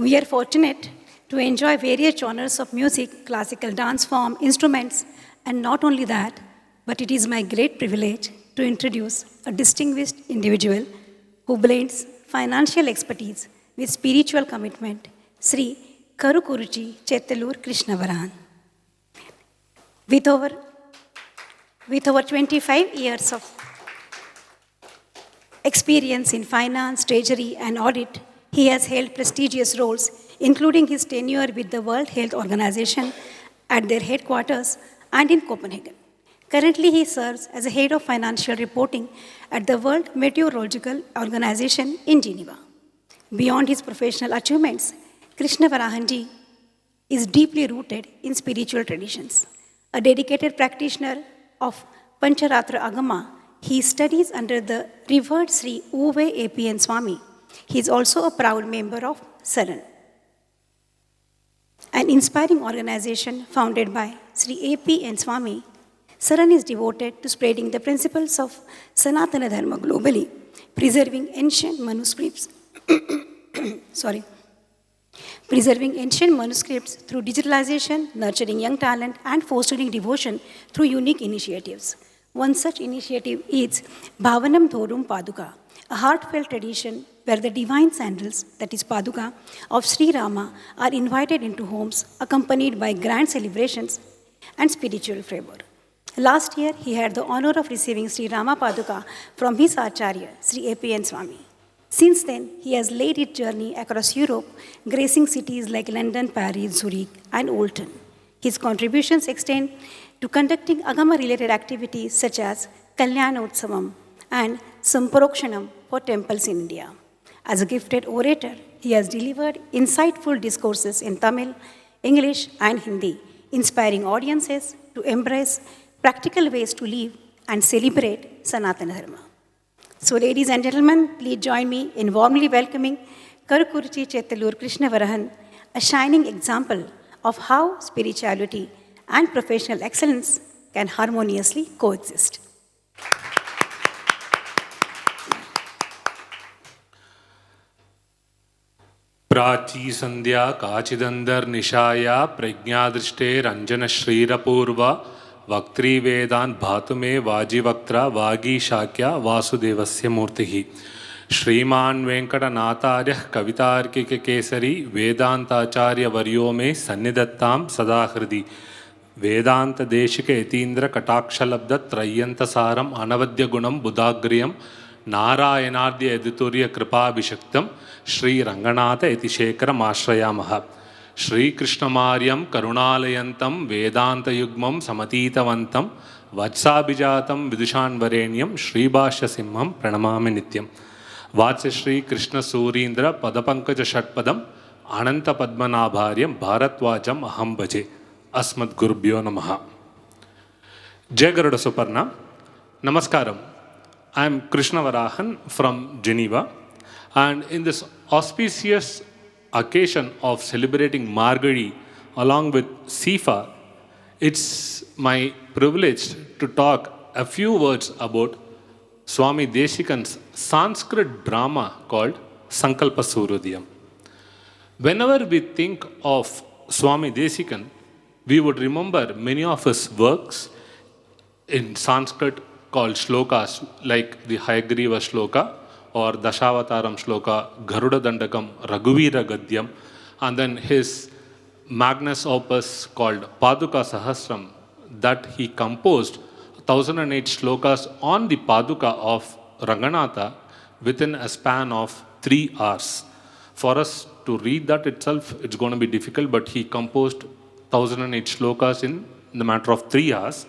We are fortunate to enjoy various genres of music, classical dance form, instruments, and not only that, but it is my great privilege to introduce a distinguished individual who blends financial expertise with spiritual commitment, Sri Karukuruchi Chetlur Krishna Varahan. With over 25 years of experience in finance, treasury, and audit, he has held prestigious roles, including his tenure with the World Health Organization at their headquarters and in Copenhagen. Currently, he serves as a head of financial reporting at the World Meteorological Organization in Geneva. Beyond his professional achievements, Krishna Varahanji is deeply rooted in spiritual traditions. A dedicated practitioner of Pancharatra Agama, he studies under the revered Sri AbhimaN Swami. He is also a proud member of SARAN, an inspiring organization founded by Sri AbhimaN Swami. SARAN is devoted to spreading the principles of Sanatana Dharma globally, preserving ancient manuscripts through digitalization, nurturing young talent, and fostering devotion through unique initiatives. One such initiative is Bhavanam Thorum Paduka, a heartfelt tradition where the divine sandals, that is Paduka, of Sri Rama are invited into homes, accompanied by grand celebrations and spiritual fervor. Last year, he had the honor of receiving Sri Rama Paduka from his Acharya, Sri AbhimaN Swami. Since then, he has led his journey across Europe, gracing cities like London, Paris, Zurich, and Olten. His contributions extend to conducting Agama-related activities such as Kalyana Utsavam and Samprakshanam for temples in India. As a gifted orator, he has delivered insightful discourses in Tamil, English, and Hindi, inspiring audiences to embrace practical ways to live and celebrate Sanatana Dharma. So, ladies and gentlemen, please join me in warmly welcoming Karukuruchi Chetlur Krishna Varahan, a shining example of how spirituality and professional excellence can harmoniously coexist. Prachi संध्या काचिदंदर निशाया प्रज्ञादृष्टे रंजन श्रीरपूर्व वक्त्री वेदान भातु में वाजिवक्त्रा वागी शाक्या वासुदेवस्य मूर्तिः श्रीमान वेंकटनाथार्य कवितार्किक केसरी वेदांताचार्य वर्यो में सन्निधत्तां सदा हृदि वेदांत देशिक यतीन्द्र कटाक्षलब्ध त्रय्यंतसारम अनवद्य गुणम बुधाग्र्यम नारायणाद्य यदुतुर्य कृपाभिषक्तम श्री रंगनाथ यतिशेखरमाश्रयामः श्री कृष्णमार्यं करुणालयन्तं वेदान्तयुग्मं समतीतवन्तं वत्साभिजातं विदुषान्वरेण्यं श्रीभाष्यसिंहं प्रणमामि नित्यं वाच्य श्री कृष्ण सूरीन्द्र पदपंकज षट्पदम् अनंत पद्मनाभार्यं भारद्वाजम् अहं भजे अस्मद्गुरुभ्यो नमः. Jai Garuda Suparna. Namaskaram. I am Krishna Varahan from Geneva, and in this auspicious occasion of celebrating Margazhi along with SIFAA, it's my privilege to talk a few words about Swami Deshikan's Sanskrit drama called Sankalpa Suryodayam. Whenever we think of Swami Deshikan, we would remember many of his works in Sanskrit called shlokas, like the Hayagriva shloka or Dashavataram shloka, Garuda Dandakam, Raghuvira Gadyam, and then his magnus opus called Paduka Sahasram that he composed 1008 shlokas on the Paduka of Ranganatha within a span of 3 hours. For us to read that itself, it's going to be difficult, but he composed 1008 shlokas in the matter of 3 hours.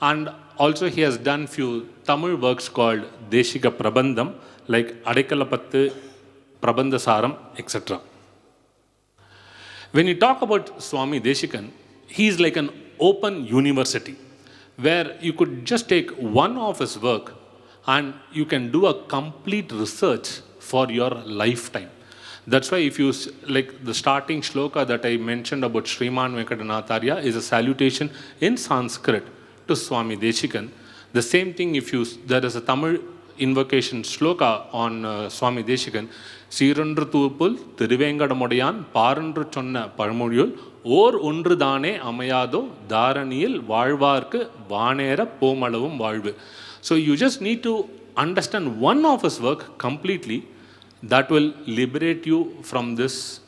And also he has done few Tamil works called Deshika Prabandham, like Adekalapattu, Prabandhasaram, etc. When you talk about Swami Deshikan, he is like an open university where you could just take one of his work and you can do a complete research for your lifetime. That's why if you, like the starting shloka that I mentioned about Sriman Venkatanatharya is a salutation in Sanskrit to Swami Deshikan. The same thing if you, there is a Tamil invocation shloka on Swami Deshikan. Sirundru Thurpul, Thiruvengadamudaiyan, Parundru Chonna Palmozhiyul, Or Ondru Thane Amayado, Dharaniyil, Vazhvarkku, Vaanera Pomalavum Vazhvu. So you just need to understand one of his work completely. That will liberate you from this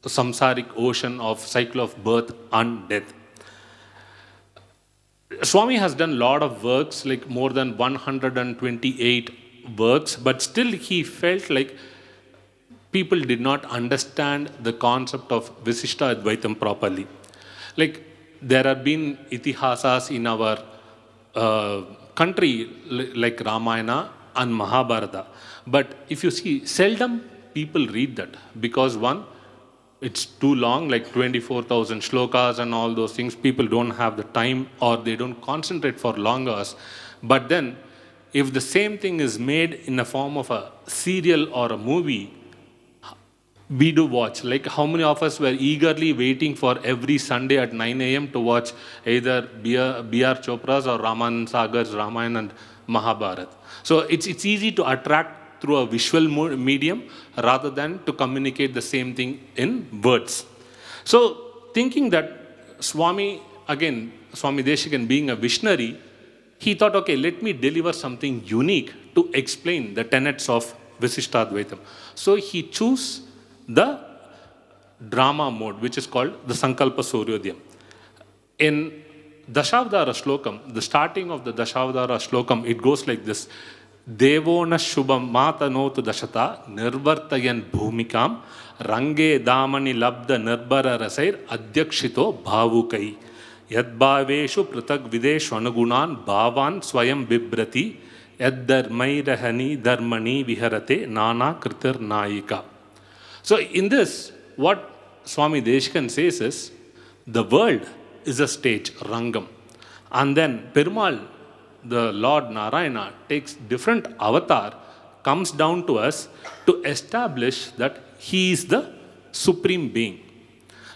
samsaric ocean of cycle of birth and death. Swami has done a lot of works, like more than 128 works, but still he felt like people did not understand the concept of Visishta Advaitam properly. Like there have been itihasas in our country like Ramayana and Mahabharata. But if you see, seldom people read that because one, it's too long, like 24,000 shlokas and all those things. People don't have the time or they don't concentrate for long hours. But then, if the same thing is made in the form of a serial or a movie, we do watch. Like how many of us were eagerly waiting for every Sunday at 9 a.m. to watch either B.R. Chopra's or Raman Sagar's Ramayana and Mahabharata. So it's easy to attract through a visual medium rather than to communicate the same thing in words. So thinking that Swami Deshikan being a visionary, he thought, okay, let me deliver something unique to explain the tenets of Visishtadvaitam. So he chose the drama mode, which is called the Sankalpa Suryodayam. In Dashavdara Shlokam, the starting of the Dashavdara Shlokam, it goes like this. Devona Shubham Matanotu Dashata Nirvartayan Bhumikam Range Damani Labda Nirbara Rasair Adhyakshito Bhavukai Yadbhaveshu Pratag Videsh Anugunan Bhavan Swayam Bibrati Yaddarmairahani Dharmani Viharate Nana Kritir Naika. So in this, what Swami Deshikan says is, the world is a stage, Rangam. And then Perumal, the Lord Narayana, takes different avatar, comes down to us to establish that he is the supreme being.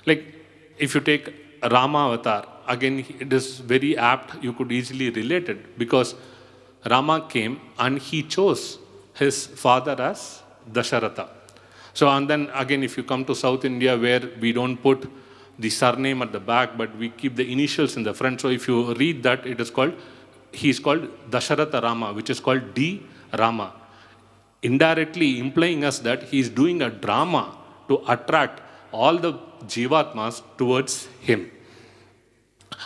Like if you take Rama avatar, again it is very apt, you could easily relate it because Rama came and he chose his father as Dasharatha. So and then again if you come to South India where we don't put the surname at the back but we keep the initials in the front. So if you read that, it is called, he is called Dasharatha Rama, which is called D. Rama, indirectly implying us that he is doing a drama to attract all the Jivatmas towards him.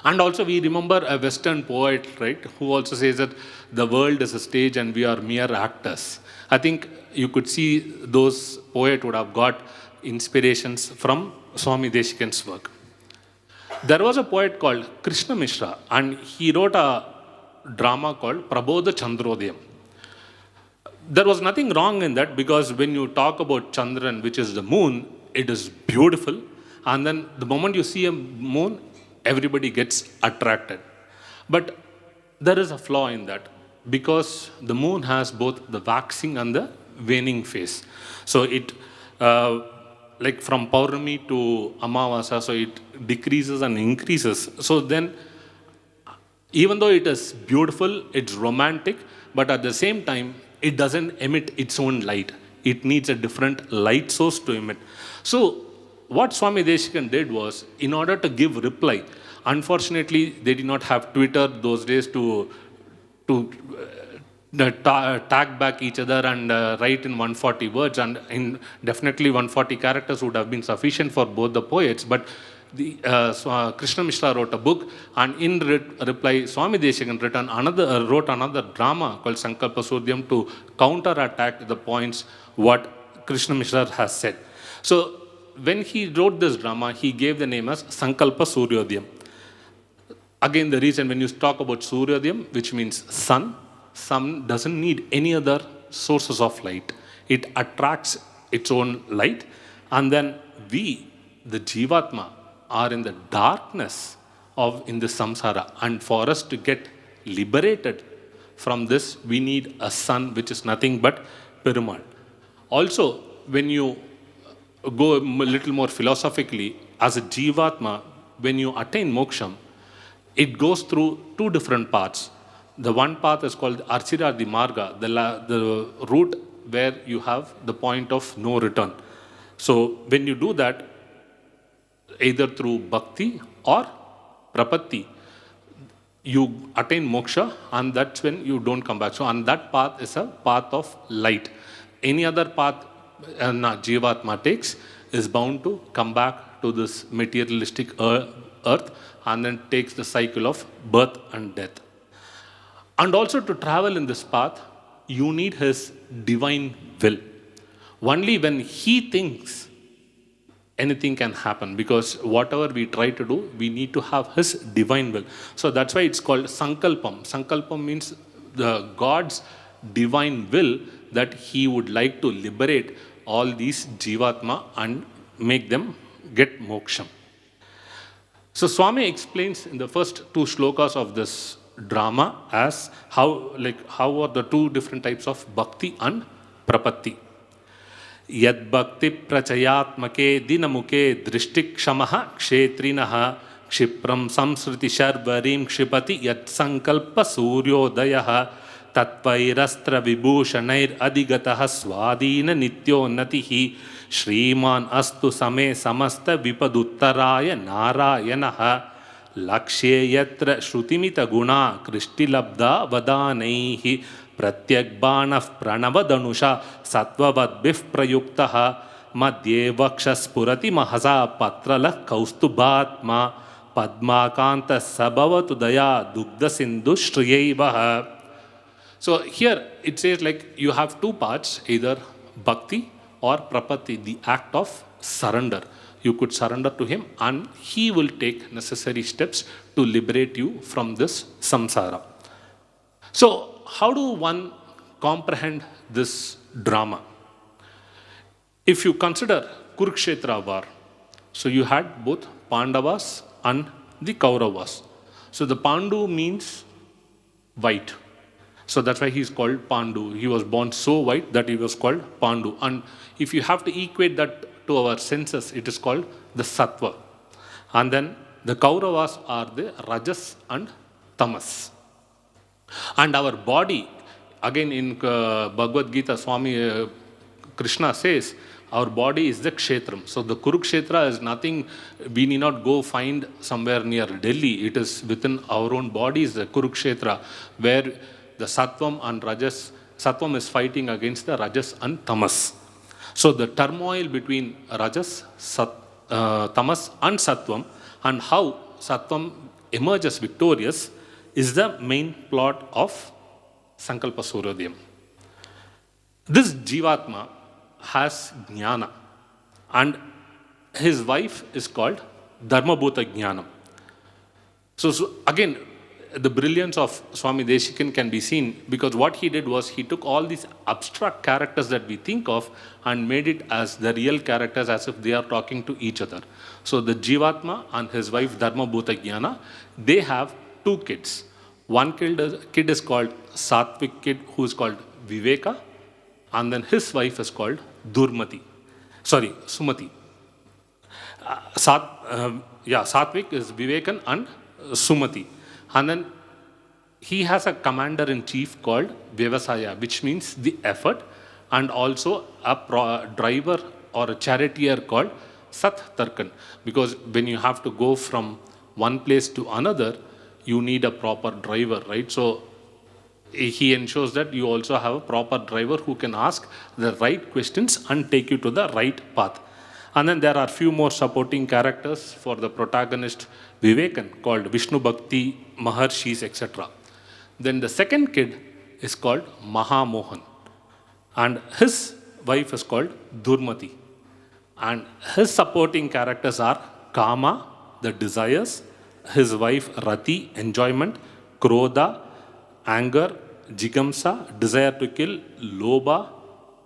And also we remember a Western poet, right, who also says that the world is a stage and we are mere actors. I think you could see those poets would have got inspirations from Swami Deshikan's work. There was a poet called Krishna Mishra and he wrote a drama called Prabodha Chandrodayam. There was nothing wrong in that because when you talk about Chandran, which is the moon, it is beautiful. And then the moment you see a moon, everybody gets attracted. But there is a flaw in that because the moon has both the waxing and the waning phase. So it, like from Paurami to Amavasa, so it decreases and increases. So then, even though it is beautiful, it's romantic, but at the same time, it doesn't emit its own light. It needs a different light source to emit. So what Swami Deshikan did was, in order to give reply, unfortunately, they did not have Twitter those days to tag back each other and write in 140 words, and in definitely 140 characters would have been sufficient for both the poets. But Krishna Mishra wrote a book, and in reply, Swami Deshikan wrote another drama called Sankalpa Suryodayam to counterattack the points what Krishna Mishra has said. So when he wrote this drama, he gave the name as Sankalpa Suryodayam. Again, the reason when you talk about Suryodayam, which means sun doesn't need any other sources of light. It attracts its own light, and then we, the Jivatma, are in the darkness in the samsara, and for us to get liberated from this, we need a sun which is nothing but Perumal. Also, when you go a little more philosophically, as a Jivatma, when you attain moksham, it goes through two different paths. The one path is called Archira, the Marga, the route where you have the point of no return. So when you do that, either through bhakti or prapatti, you attain moksha, and that's when you don't come back. So, and that path is a path of light. Any other path Jivatma takes is bound to come back to this materialistic earth and then takes the cycle of birth and death. And also to travel in this path, you need his divine will. Only when he thinks, anything can happen, because whatever we try to do, we need to have his divine will. So that's why it's called Sankalpam. Sankalpam means the God's divine will that he would like to liberate all these Jivatma and make them get moksha. So Swami explains in the first two shlokas of this drama as how are the two different types of bhakti and prapatti. Yad bhakti prachayatmake dinamuke drishtikshamaha kshetrinaha kshipram samsriti sharvarim kshipati yad sankalpa suryodayah tatvairastra vibhushanair adigataha swadina nityonnatihi shriman astu same samasta vipaduttaraya narayanaha lakshye yatra shrutimita guna krishtilabda vadanaihi pratyagbanah pranavadanusha satvavadbhih prayuktaha madhye vakshasphurati mahasa patralah kaustubatma padmakanta sabhavatu daya dugdha sindhu shriyaivaha. So here it says like you have two parts, either bhakti or prapatti, the act of surrender. You could surrender to him and he will take necessary steps to liberate you from this samsara. So how do one comprehend this drama? If you consider Kurukshetra war, so you had both Pandavas and the Kauravas. So the Pandu means white. So that's why he is called Pandu. He was born so white that he was called Pandu. And if you have to equate that to our senses, it is called the Sattva. And then the Kauravas are the Rajas and Tamas. And our body, again in Bhagavad Gita, Swami Krishna says, our body is the Kshetram. So the Kurukshetra is nothing, we need not go find somewhere near Delhi. It is within our own body is the Kurukshetra, where the Sattvam and Rajas, Sattvam is fighting against the Rajas and Tamas. So the turmoil between Rajas, Tamas and Sattvam, and how Sattvam emerges victorious is the main plot of Sankalpa Suryodayam. This Jivatma has Jnana, and his wife is called Dharmabhuta Jnanam. So again, the brilliance of Swami Deshikan can be seen, because what he did was he took all these abstract characters that we think of and made it as the real characters, as if they are talking to each other. So the Jivatma and his wife Dharmabhuta Jnana, they have two kids. One kid is called Satvik kid, who is called Viveka, and then his wife is called Sumati. Satvik is Vivekan and Sumati. And then he has a commander-in-chief called Vyavasaya, which means the effort, and also a driver or a charioteer called Sath-Tarkan. Because when you have to go from one place to another, you need a proper driver, right? So he ensures that you also have a proper driver who can ask the right questions and take you to the right path. And then there are few more supporting characters for the protagonist Vivekan, called Vishnu Bhakti, Maharshis, etc. Then the second kid is called Mahamohan, and his wife is called Durmati. And his supporting characters are Kama, the desires, his wife Rati, enjoyment, Krodha, anger, Jigamsa, desire to kill, Lobha,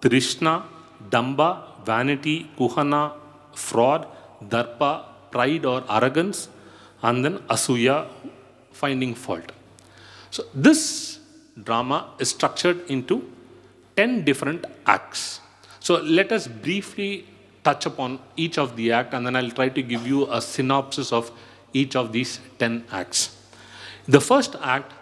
Trishna, Damba, vanity, Kuhana, fraud, Darpa, pride or arrogance, and then Asuya, finding fault. So this drama is structured into 10 different acts. So let us briefly touch upon each of the act, and then I'll try to give you a synopsis of each of these 10 acts. The first act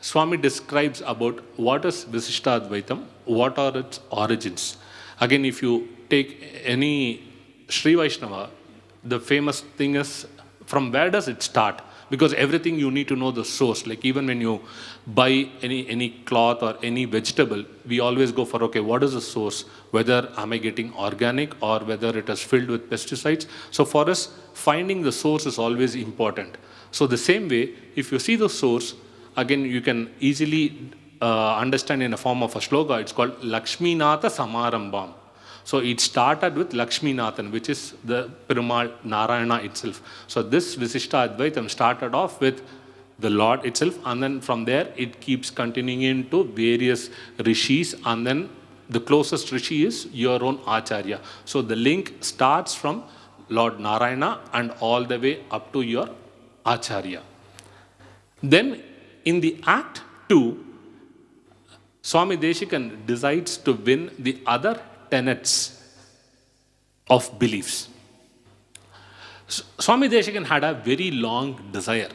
Swami describes about what is Visishtadvaitam, what are its origins. Again, if you take any Sri Vaishnava, the famous thing is from where does it start? Because everything you need to know the source. Like even when you buy any cloth or any vegetable, we always go for, okay, what is the source? Whether am I getting organic or whether it is filled with pesticides. So for us, finding the source is always important. So the same way, if you see the source, again, you can easily understand in a form of a sloka. It's called Lakshminatha Samarambam. So it started with Lakshminathan, which is the Perumal Narayana itself. So this Visishta Advaitam started off with the Lord itself, and then from there it keeps continuing into various rishis, and then the closest rishi is your own Acharya. So the link starts from Lord Narayana and all the way up to your Acharya. Then in the Act 2, Swami Deshikan decides to win the other tenets of beliefs. Swami Deshikan had a very long desire.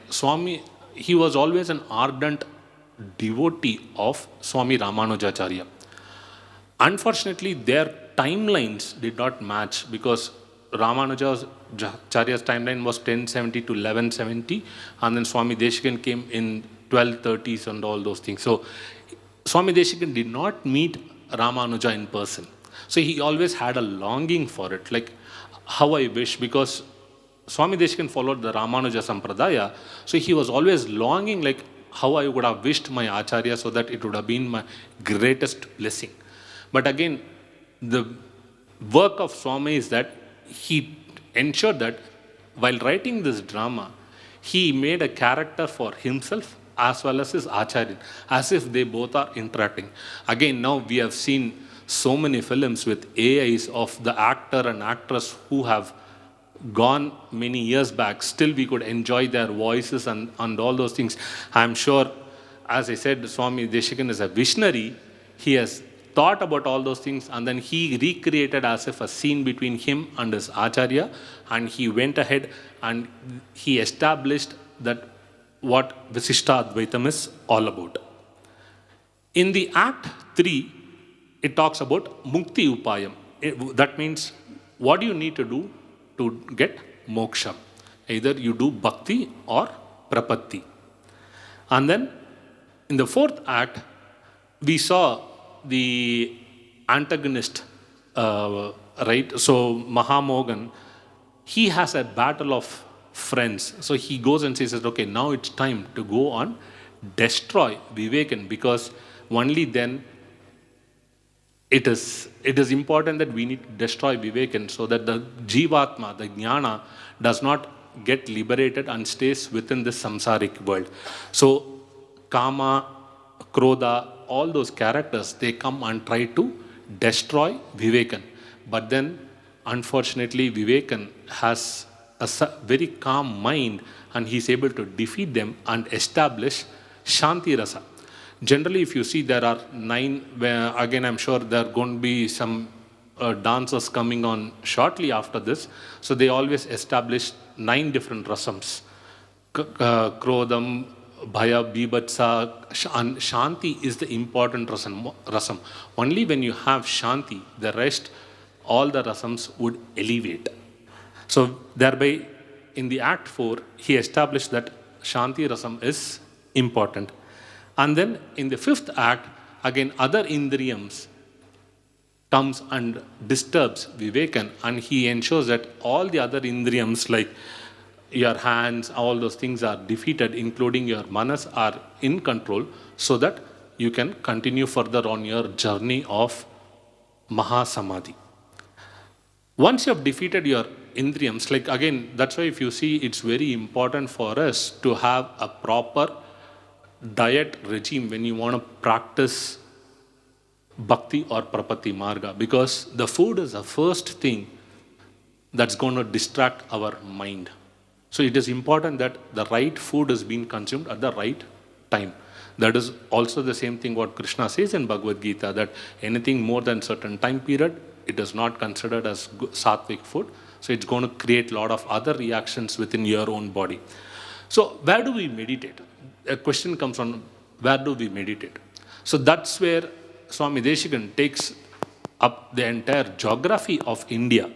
He was always an ardent devotee of Swami Ramanujacharya. Unfortunately, their timelines did not match because Ramanujacharya's timeline was 1070 to 1170, and then Swami Deshikan came in 1230s and all those things. So Swami Deshikan did not meet Ramanuja in person. So he always had a longing for it, like how I wish, because Swami Deshikan followed the Ramanuja Sampradaya. So he was always longing, like how I would have wished my Acharya so that it would have been my greatest blessing. But again, the work of Swami is that he ensured that while writing this drama, he made a character for himself as well as his Acharya, as if they both are interacting. Again, now we have seen so many films with AIs of the actor and actress who have gone many years back. Still, we could enjoy their voices and all those things. I'm sure, as I said, Swami Deshikan is a visionary. He has thought about all those things, and then he recreated as if a scene between him and his Acharya, and he went ahead and he established that what Visishta Advaitam is all about. In the Act 3, it talks about Mukti Upayam. That means what do you need to do to get moksha? Either you do bhakti or prapatti. And then in the 4th act, we saw the antagonist, right? So Mahamogan, he has a battle of friends. So he goes and says, okay, now it's time to go on destroy Vivekan, because only then it is important that we need to destroy Vivekan so that the Jivatma, the Jnana, does not get liberated and stays within this samsaric world. So Kama, Krodha, all those characters, they come and try to destroy Vivekan. But then, unfortunately, Vivekan has a very calm mind and he's able to defeat them and establish Shanti Rasa. Generally, if you see, there are 9, where again I'm sure there are going to be some dancers coming on shortly after this. So they always establish 9 different rasams. Krodham, Bhaya, Bibhatsa, and Shanti is the important rasam. Only when you have Shanti, the rest, all the rasams would elevate. So thereby, in the Act 4, he established that Shanti rasam is important. And then in the 5th act, again other Indriyams comes and disturbs Vivekan, and he ensures that all the other Indriyams like your hands, all those things are defeated, including your manas are in control, so that you can continue further on your journey of Mahasamadhi. Once you have defeated your Indriyams, like again, that's why if you see, it's very important for us to have a proper diet regime when you want to practice bhakti or prapatti marga, because the food is the first thing that's going to distract our mind. So it is important that the right food is being consumed at the right time. That is also the same thing what Krishna says in Bhagavad Gita, that anything more than certain time period, it is not considered as sattvic food. So it's going to create a lot of other reactions within your own body. So where do we meditate? A question comes on where do we meditate? So that's where Swami Deshikan takes up the entire geography of India.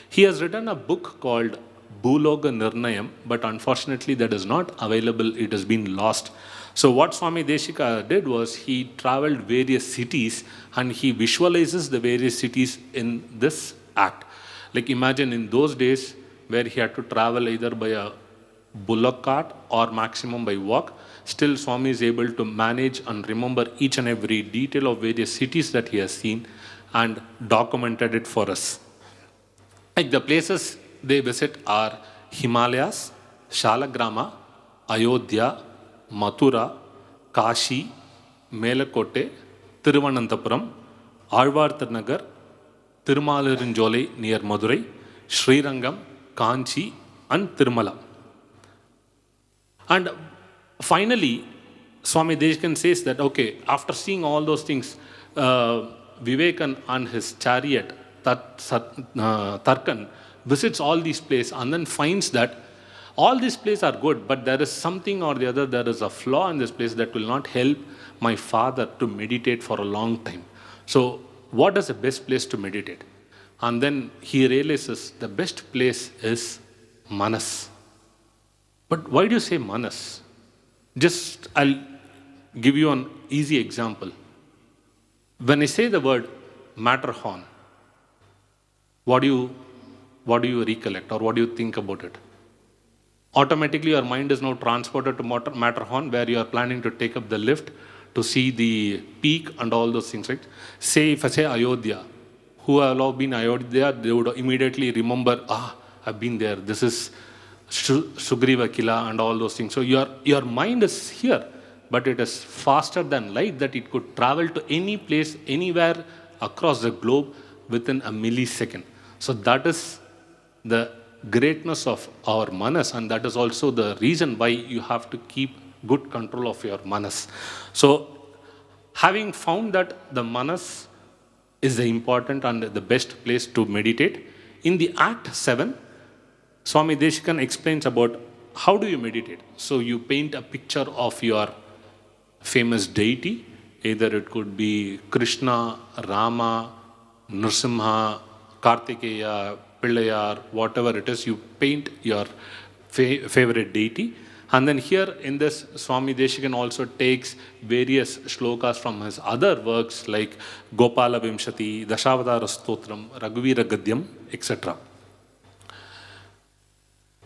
He has written a book called Bhuloga Nirnayam, but unfortunately that is not available. It has been lost. So what Swami Deshika did was he traveled various cities and he visualizes the various cities in this act. Like imagine in those days where he had to travel either by a bullock cart or maximum by walk, still Swami is able to manage and remember each and every detail of various cities that he has seen and documented it for us. Like the places they visit are Himalayas, Shalagrama, Ayodhya, Mathura, Kashi, Melakote, Thiruvananthapuram, Alvarthanagar, Tirumalarunjolai near Madurai, Srirangam, Kanchi, and Tirumala. And finally, Swami Deshikan says that, okay, after seeing all those things, Vivekan and his chariot, Tarkan, visits all these places and then finds that all these places are good, but there is something or the other, there is a flaw in this place that will not help my father to meditate for a long time. So what is the best place to meditate? And then he realizes the best place is Manas. But why do you say Manas? Just, I'll give you an easy example. When I say the word Matterhorn, what do you recollect or what do you think about it? Automatically your mind is now transported to Matterhorn where you are planning to take up the lift to see the peak and all those things, right? Say, if I say Ayodhya, who have all been Ayodhya, they would immediately remember, I've been there, this is Sugriva Kila and all those things. So your mind is here, but it is faster than light that it could travel to any place, anywhere across the globe within a millisecond. So that is the greatness of our manas, and that is also the reason why you have to keep good control of your manas. So having found that the manas is the important and the best place to meditate, in the Act 7, Swami Deshikan explains about how do you meditate. So you paint a picture of your famous deity, either it could be Krishna, Rama, Nrsimha, Kartikeya, Pillayar, whatever it is, you paint your favorite deity. And then here in this, Swami Deshikan also takes various shlokas from his other works like Gopala Vimshati, Dashavadara Stotram, Raghuvira Gadyam, etc.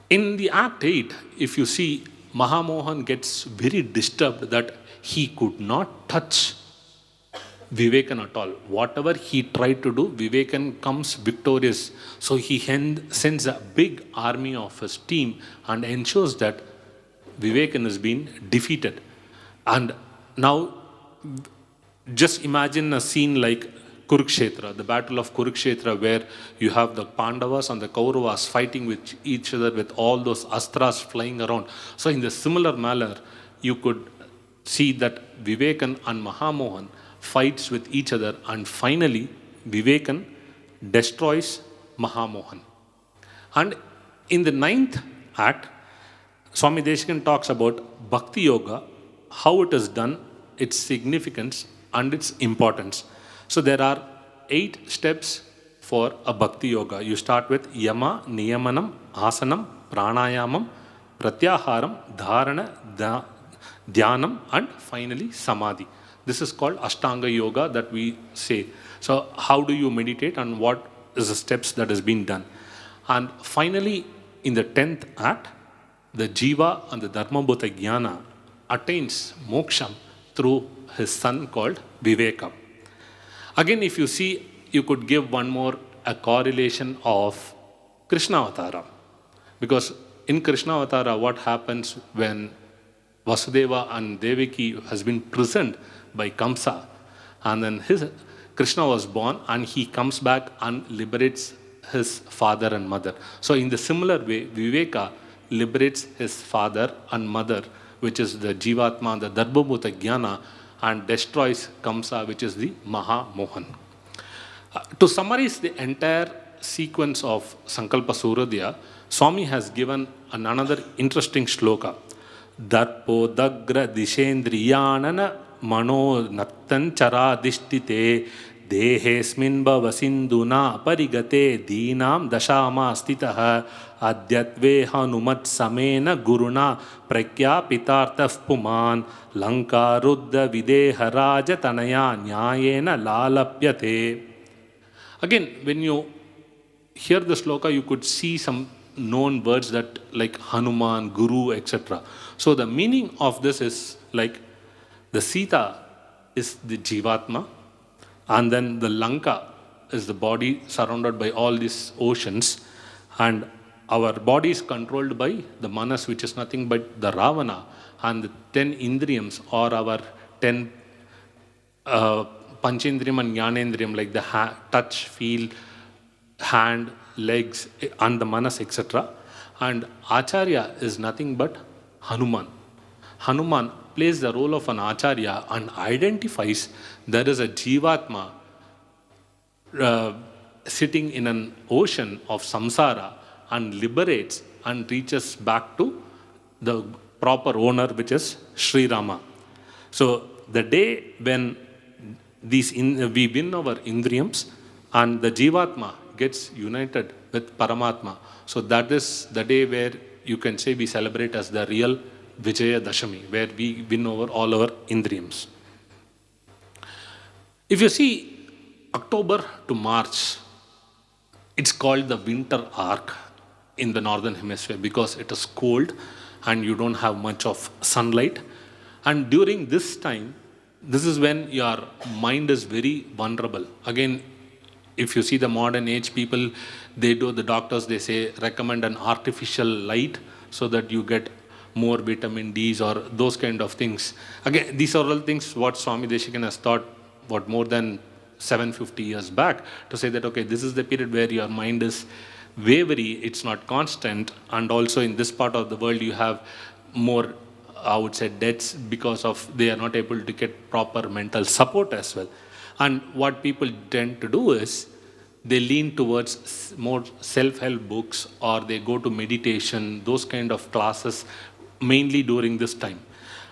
In the Act 8, if you see, Mahamohan gets very disturbed that he could not touch Vivekan at all. Whatever he tried to do, Vivekan comes victorious. So he sends a big army of his team and ensures that Vivekan has been defeated. And now, just imagine a scene like Kurukshetra, the battle of Kurukshetra, where you have the Pandavas and the Kauravas fighting with each other with all those astras flying around. So in the similar manner, you could see that Vivekan and Mahamohan fights with each other, and finally Vivekan destroys Mahamohan. And in the 9th Act, Swami Deshikan talks about Bhakti Yoga, how it is done, its significance and its importance. So there are 8 steps for a Bhakti Yoga. You start with Yama, Niyamanam, Asanam, Pranayamam, Pratyaharam, Dharana, Dhyanam, and finally Samadhi. This is called Ashtanga Yoga that we say. So how do you meditate and what is the steps that has been done? And finally, in the 10th Act, the Jiva and the Dharmabhuta Jnana attains moksham through his son called Viveka. Again, if you see, you could give one more a correlation of Krishna Avatara. Because in Krishna Avatara, what happens when Vasudeva and Devaki has been prisoned by Kamsa, and then Krishna was born and he comes back and liberates his father and mother. So in the similar way, Viveka liberates his father and mother, which is the Jivatma, the Darbhabhuta Jnana, and destroys Kamsa, which is the Mahamohan. To summarize the entire sequence of Sankalpa Suryodaya, Swami has given another interesting shloka. Darpodagra dishendriyanana mano nattancharadishtite dehesmin bhavasinduna parigate deenam dashama stitaha adyatve hanumat samena guruna prakya pitartaf puman lanka ruddha videha raja tanaya nyayena lalapyate. Again, when you hear the sloka, you could see some known words that like Hanuman, Guru, etc. So the meaning of this is like the Sita is the Jivatma, and then the Lanka is the body surrounded by all these oceans, and our body is controlled by the Manas, which is nothing but the Ravana, and the 10 Indriyams or our 10 Panchendriyam and Jnanendriyam, like the touch, feel, hand, legs, and the manas, etc. And Acharya is nothing but Hanuman. Hanuman plays the role of an Acharya and identifies there is a Jivatma sitting in an ocean of samsara and liberates and reaches back to the proper owner, which is Sri Rama. So the day when we win our Indriyams and the Jivatma gets united with Paramatma. So that is the day where you can say we celebrate as the real Vijaya Dashami, where we win over all our Indriyams. If you see October to March, it's called the winter arc in the northern hemisphere because it is cold and you don't have much of sunlight. And during this time, this is when your mind is very vulnerable. Again, if you see the modern age people, the doctors, they say recommend an artificial light so that you get more vitamin D's or those kind of things. Again, these are all things what Swami Deshikan has thought more than 750 years back to say that, okay, this is the period where your mind is wavery, it's not constant, and also in this part of the world you have more, I would say, deaths because of they are not able to get proper mental support as well. And what people tend to do is they lean towards more self-help books or they go to meditation, those kind of classes, mainly during this time.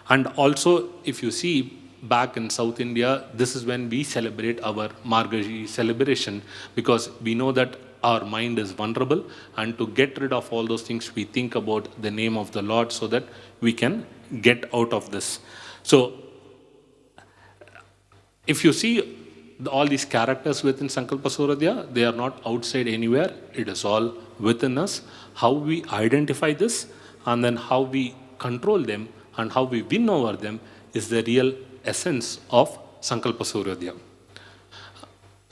And also, if you see back in South India, this is when we celebrate our Margazhi celebration because we know that our mind is vulnerable, and to get rid of all those things, we think about the name of the Lord so that we can get out of this. So, if you see all these characters within Sankalpa Suryodaya, they are not outside anywhere. It is all within us. How we identify this and then how we control them and how we win over them is the real essence of Sankalpa Suryodaya.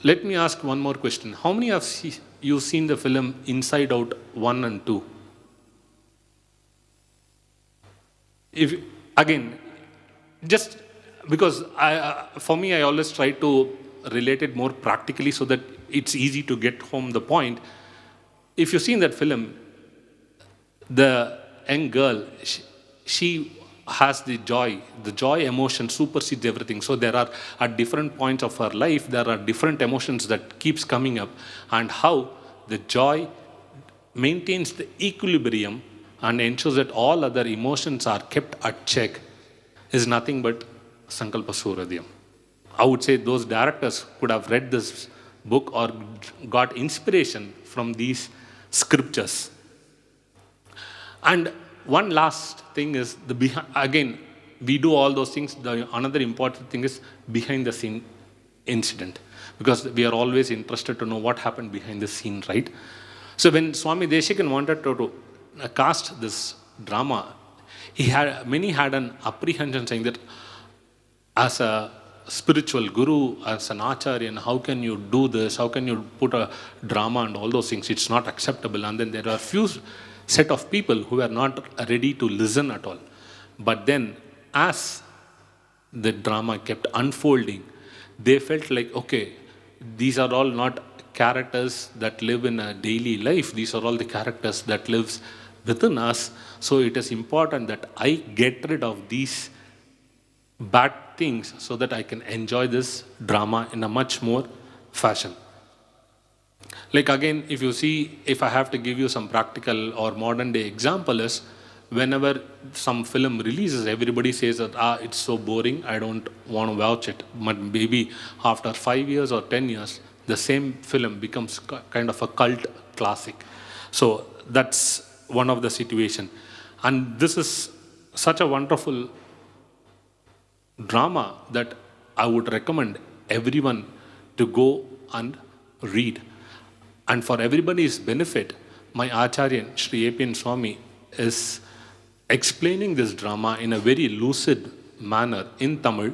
Let me ask one more question. How many of you seen the film Inside Out 1 and 2? If again, just because for me, I always try to relate it more practically so that it's easy to get home the point. If you've seen that film, the young girl, she has the joy emotion supersedes everything. So there are at different points of her life, there are different emotions that keeps coming up, and how the joy maintains the equilibrium and ensures that all other emotions are kept at check is nothing but Sankalpa Suryodayam. I would say those directors could have read this book or got inspiration from these scriptures. And one last thing is again, we do all those things. Another important thing is behind the scene incident, because we are always interested to know what happened behind the scene, right? So when Swami Deshikan wanted to cast this drama, many had an apprehension saying that as a spiritual guru, as an acharya, how can you do this? How can you put a drama and all those things? It's not acceptable. And then there are few set of people who were not ready to listen at all. But then as the drama kept unfolding, they felt like, okay, these are all not characters that live in a daily life. These are all the characters that lives within us. So it is important that I get rid of these bad things so that I can enjoy this drama in a much more fashion. Like again, if you see, if I have to give you some practical or modern day example is, whenever some film releases, everybody says that it's so boring, I don't want to watch it. But maybe after 5 years or 10 years, the same film becomes kind of a cult classic. So that's one of the situation. And this is such a wonderful drama that I would recommend everyone to go and read. And for everybody's benefit, my Acharyan, Sri AbhimaN Swami, is explaining this drama in a very lucid manner in Tamil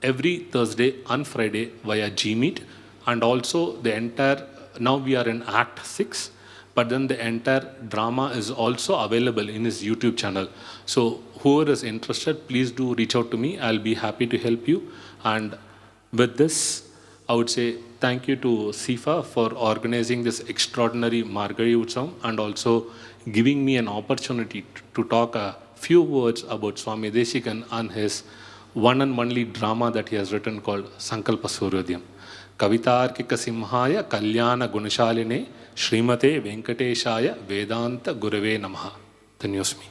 every Thursday and Friday via Gmeet. And also the entire, now we are in Act 6, but then the entire drama is also available in his YouTube channel. So whoever is interested, please do reach out to me. I'll be happy to help you. And with this, I would say thank you to SIFAA for organizing this extraordinary Margazhi Utsavam and also giving me an opportunity to talk a few words about Swami Deshikan and his one and only drama that he has written called Sankalpa Suryodayam. Kavitarkika Simhaya Kalyana Gunashaline Srimate Venkateshaya Vedanta Gurave Namaha. Dhanyosmi.